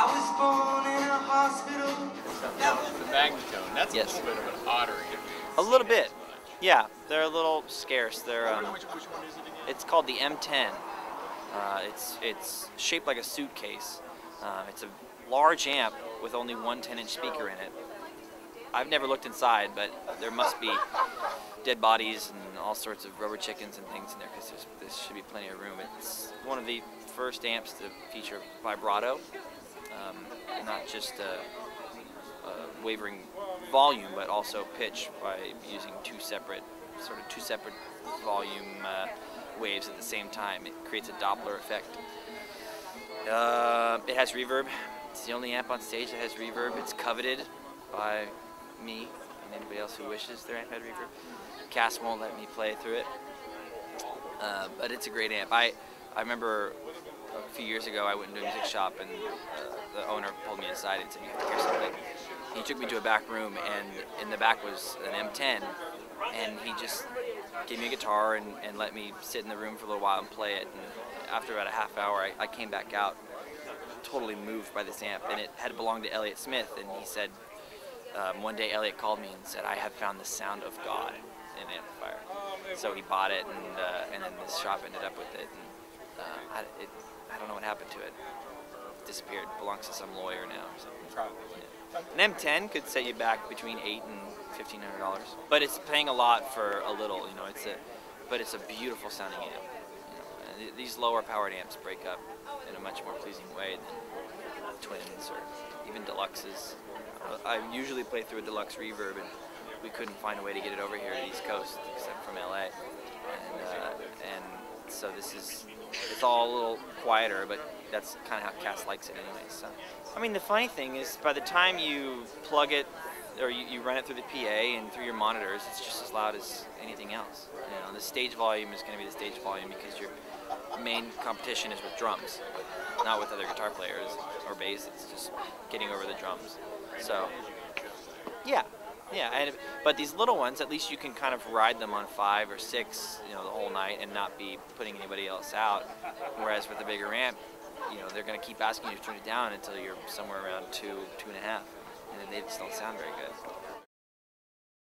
was born in a hospital. The Magnatone, that's a little bit of an otter. A little bit. Yeah, they're a little scarce. They're Which one is it again? it's called the M10. It's shaped like a suitcase. It's a large amp with only one 10-inch speaker in it. I've never looked inside, but there must be dead bodies and all sorts of rubber chickens and things in there because there should be plenty of room. It's one of the first amps to feature vibrato, not just wavering volume, but also pitch by using two separate volume waves at the same time. It creates a Doppler effect. It has reverb. It's the only amp on stage that has reverb. It's coveted by me and anybody else who wishes their amp had reverb. Cass won't let me play through it, but it's a great amp. I remember a few years ago I went into a music shop and the owner pulled me aside and said, "You have to hear something." He took me to a back room, and in the back was an M10, and he just gave me a guitar and let me sit in the room for a little while and play it. And after about a half hour, I came back out totally moved by this amp, and it had belonged to Elliott Smith, and he said, one day Elliott called me and said, "I have found the sound of God in an amplifier." So he bought it, and then this shop ended up with it, and I don't know what happened to it. It disappeared. It belongs to some lawyer now or something. Probably. An M10 could set you back between $800 and $1,500, but it's paying a lot for a little. You know, but it's a beautiful sounding amp. You know, and these lower powered amps break up in a much more pleasing way than twins or even deluxes. I usually play through a deluxe reverb, and we couldn't find a way to get it over here to the East Coast except from LA, and so it's all a little quieter, but that's kind of how Cass likes it anyway. So, I mean, the funny thing is, by the time you plug it or you run it through the PA and through your monitors, it's just as loud as anything else. You know, the stage volume is going to be the stage volume because your main competition is with drums, not with other guitar players or bass. It's just getting over the drums. So, yeah, but these little ones, at least you can kind of ride them on 5 or 6, you know, the whole night and not be putting anybody else out. Whereas with a bigger amp, you know, they're going to keep asking you to turn it down until you're somewhere around 2, 2.5, and then they just don't sound very good.